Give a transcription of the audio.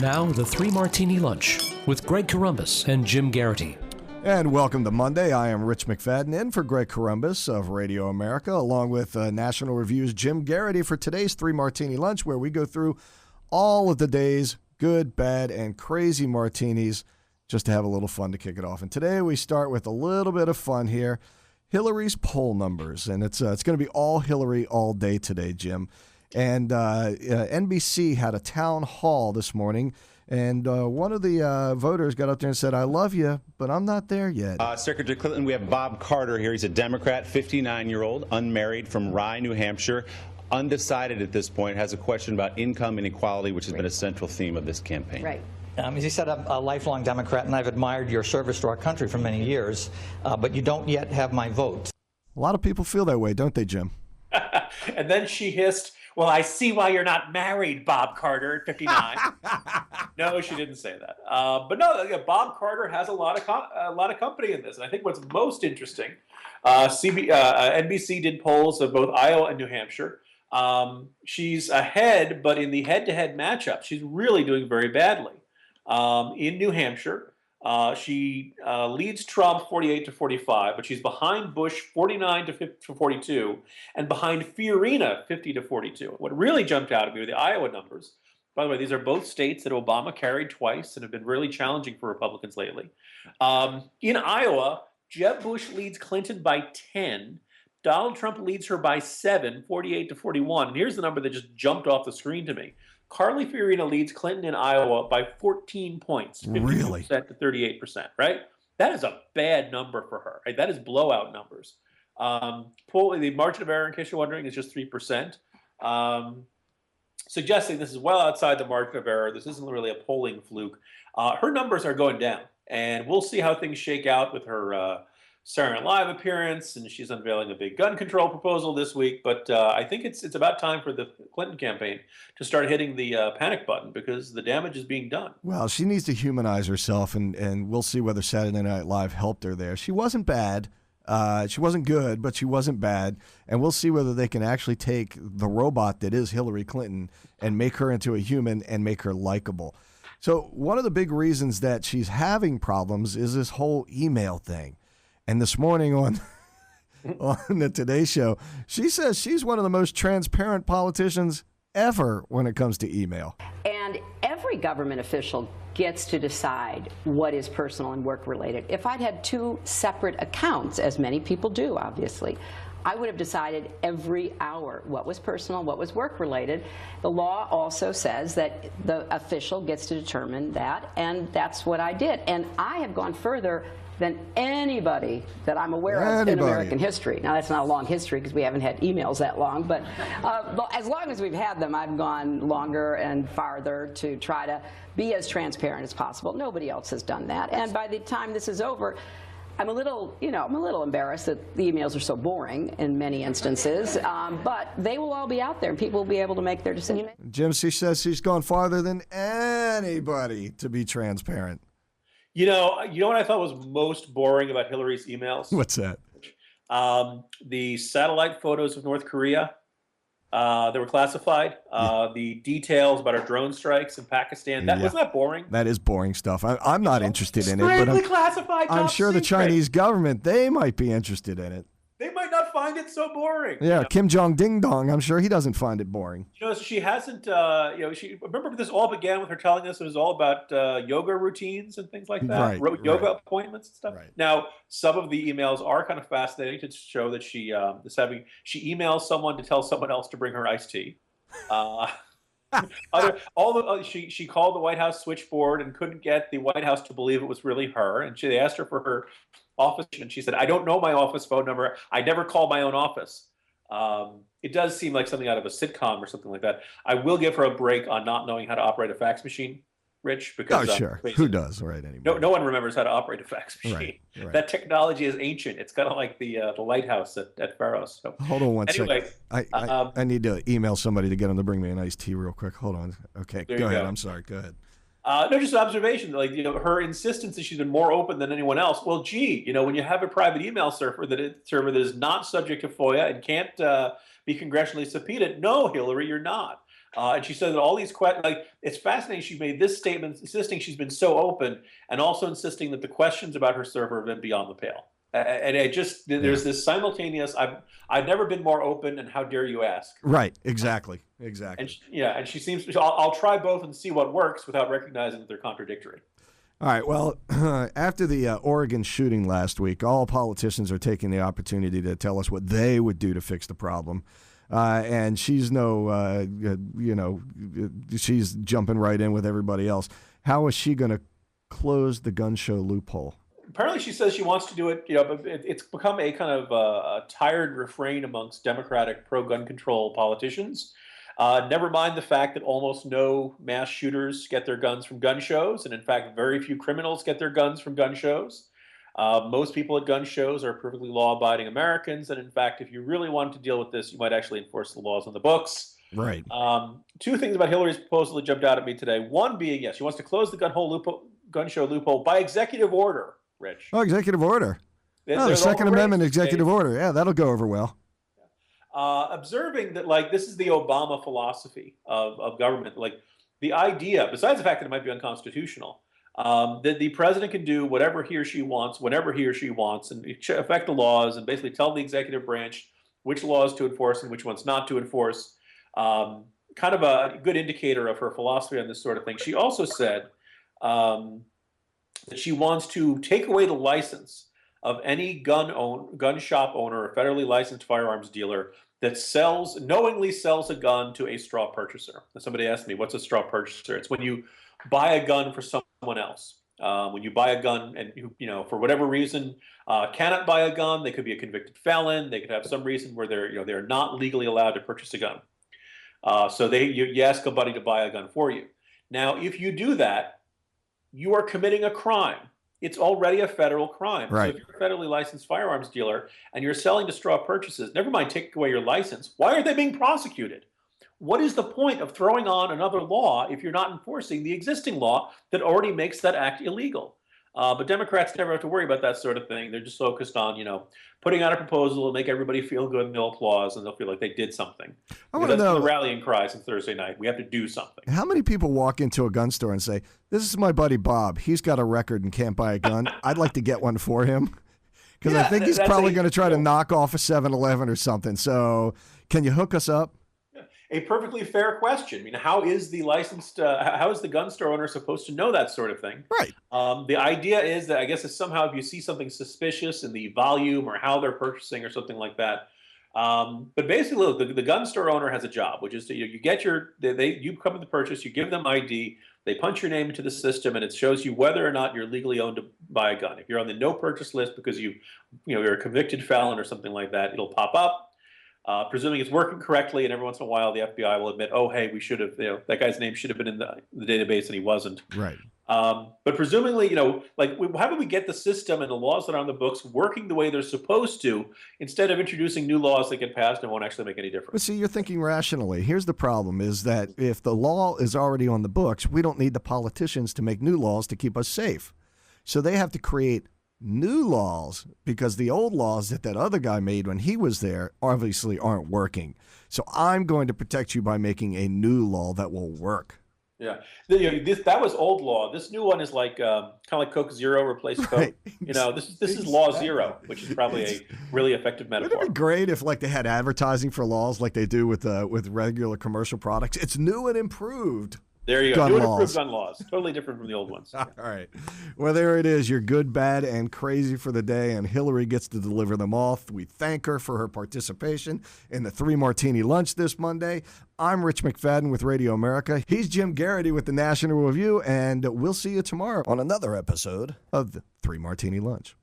Now, the Three Martini Lunch with Greg Corombos and Jim Garrity. And welcome to Monday. I am Rich McFadden in for Greg Corombos of Radio America, along with National Review's Jim Garrity for today's Three Martini Lunch, where we go through all of the day's good, bad, and crazy martinis just to have a little fun to kick it off. And today we start with a little bit of fun here. Hillary's poll numbers, and it's going to be all Hillary all day today, Jim. And NBC had a town hall this morning, and one of the voters got up there and said, "I love you, but I'm not there yet." Secretary Clinton, we have Bob Carter here. He's a Democrat, 59-year-old, unmarried, from Rye, New Hampshire, undecided at this point, has a question about income inequality, which has been a central theme of this campaign. Right. As you said, I'm a lifelong Democrat, and I've admired your service to our country for many years, but you don't yet have my vote. A lot of people feel that way, don't they, Jim? And then she hissed, "Well, I see why you're not married, Bob Carter, at 59." No, she didn't say that. But no, Bob Carter has a lot of company in this. And I think what's most interesting, NBC did polls of both Iowa and New Hampshire. She's ahead, but in the head-to-head matchup, she's really doing very badly. In New Hampshire, she leads Trump 48-45, but she's behind Bush 49-42, and behind Fiorina 50-42. What really jumped out at me were the Iowa numbers. By the way, these are both states that Obama carried twice and have been really challenging for Republicans lately. In Iowa, Jeb Bush leads Clinton by 10. Donald Trump leads her by 7, 48-41. And here's the number that just jumped off the screen to me. Carly Fiorina leads Clinton in Iowa by 14 points, 50% to 38%, right? That is a bad number for her. Right? That is blowout numbers. The margin of error, in case you're wondering, is just 3%, suggesting this is well outside the margin of error. This isn't really a polling fluke. Her numbers are going down, and we'll see how things shake out with her Saturday Night Live appearance, and she's unveiling a big gun control proposal this week. But I think it's about time for the Clinton campaign to start hitting the panic button, because the damage is being done. Well, she needs to humanize herself, and we'll see whether Saturday Night Live helped her there. She wasn't bad. She wasn't good, but she wasn't bad. And we'll see whether they can actually take the robot that is Hillary Clinton and make her into a human and make her likable. So one of the big reasons that she's having problems is this whole email thing. And this morning on the Today Show, she says she's one of the most transparent politicians ever when it comes to email. And every government official gets to decide what is personal and work related. If I'd had two separate accounts, as many people do, obviously, I would have decided every hour what was personal, what was work related. The law also says that the official gets to determine that, and that's what I did. And I have gone further than anybody that I'm aware of in American history. Now, that's not a long history because we haven't had emails that long, but as long as we've had them, I've gone longer and farther to try to be as transparent as possible. Nobody else has done that. And by the time this is over, I'm a little embarrassed that the emails are so boring in many instances, but they will all be out there and people will be able to make their decision. Jim, she says she's gone farther than anybody to be transparent. You know what I thought was most boring about Hillary's emails? What's that? The satellite photos of North Korea that were classified, the details about our drone strikes in Pakistan. Wasn't that boring? That is boring stuff. I'm not interested in it, but classified, I'm sure the Chinese government, they might be interested in it. They might not find it so boring. Yeah, Kim Jong Ding Dong, I'm sure he doesn't find it boring. She hasn't, remember this all began with her telling us it was all about yoga routines and things like that, yoga appointments and stuff. Right. Now, some of the emails are kind of fascinating to show that she emails someone to tell someone else to bring her iced tea. She called the White House switchboard and couldn't get the White House to believe it was really her, and they asked her for her office, and she said, "I don't know my office phone number. I never call my own office." It does seem like something out of a sitcom or something like that. I will give her a break on not knowing how to operate a fax machine, Rich, because sure. Who does, right? Anymore. No one remembers how to operate a fax machine. Right. That technology is ancient. It's kind of like the lighthouse at Pharos. So, hold on one second. I need to email somebody to get them to bring me an iced tea real quick. Hold on. Okay, go ahead. I'm sorry. Go ahead. No, just an observation. Her insistence that she's been more open than anyone else. Well, when you have a private email server that is not subject to FOIA and can't be congressionally subpoenaed, no, Hillary, you're not. And she said that all these questions, like, it's fascinating. She made this statement insisting she's been so open, and also insisting that the questions about her server have been beyond the pale. And it just, there's this simultaneous, I've never been more open, and how dare you ask? Right. Exactly. And and she seems, I'll try both and see what works without recognizing that they're contradictory. All right. Well, after the Oregon shooting last week, all politicians are taking the opportunity to tell us what they would do to fix the problem. And she's she's jumping right in with everybody else. How is she going to close the gun show loophole? Apparently, she says she wants to do it. But it's become a kind of a tired refrain amongst Democratic pro-gun control politicians. Never mind the fact that almost no mass shooters get their guns from gun shows, and in fact, very few criminals get their guns from gun shows. Most people at gun shows are perfectly law-abiding Americans, and in fact, if you really wanted to deal with this, you might actually enforce the laws on the books. Right. Two things about Hillary's proposal that jumped out at me today. One being, yes, she wants to close the gun show loophole by executive order, Rich. Oh, executive order. The Second Amendment executive order. Yeah, that'll go over well. Observing that, like, this is the Obama philosophy of government. Like, the idea, besides the fact that it might be unconstitutional, that the president can do whatever he or she wants, whenever he or she wants, and affect the laws, and basically tell the executive branch which laws to enforce and which ones not to enforce. Kind of a good indicator of her philosophy on this sort of thing. She also said that she wants to take away the license of any gun shop owner or federally licensed firearms dealer that knowingly sells a gun to a straw purchaser. And somebody asked me, what's a straw purchaser? It's when you buy a gun for someone else. When you buy a gun and for whatever reason cannot buy a gun, they could be a convicted felon. They could have some reason where they're not legally allowed to purchase a gun. So you ask a buddy to buy a gun for you. Now, if you do that, you are committing a crime. It's already a federal crime. Right. So if you're a federally licensed firearms dealer and you're selling to straw purchases, never mind taking away your license, why aren't they being prosecuted? What is the point of throwing on another law if you're not enforcing the existing law that already makes that act illegal? But Democrats never have to worry about that sort of thing. They're just focused on, putting out a proposal to make everybody feel good and they'll applause and they'll feel like they did something. I want to know the rallying cry since Thursday night. We have to do something. How many people walk into a gun store and say, "This is my buddy Bob. He's got a record and can't buy a gun. I'd like to get one for him." Because I think he's probably going to try to knock off a 7-Eleven or something. So can you hook us up? A perfectly fair question. I mean, how is the gun store owner supposed to know that sort of thing? Right. The idea is that, I guess, is somehow if you see something suspicious in the volume or how they're purchasing or something like that. But basically, look, the gun store owner has a job, which is to, you get you come to the purchase, you give them ID, they punch your name into the system, and it shows you whether or not you're legally owned to buy a gun. If you're on the no purchase list because you're a convicted felon or something like that, it'll pop up. Presuming it's working correctly, and every once in a while the FBI will admit, oh, hey, we should have, that guy's name should have been in the database and he wasn't. Right. But presumably, how do we get the system and the laws that are on the books working the way they're supposed to, instead of introducing new laws that get passed and won't actually make any difference? But see, you're thinking rationally. Here's the problem is that if the law is already on the books, we don't need the politicians to make new laws to keep us safe. So they have to create new laws because the old laws that other guy made when he was there obviously aren't working. So I'm going to protect you by making a new law that will work. Yeah, that was old law. This new one is like kind of like Coke Zero replaced Coke. Right. This is Law Zero, which is probably a really effective metaphor. Wouldn't it be great if they had advertising for laws like they do with regular commercial products? It's new and improved. There you go. New and improved gun laws. Totally different from the old ones. All right. Well, there it is. You're good, bad, and crazy for the day, and Hillary gets to deliver them all. We thank her for her participation in the 3 Martini Lunch this Monday. I'm Rich McFadden with Radio America. He's Jim Garrity with the National Review, and we'll see you tomorrow on another episode of the 3 Martini Lunch.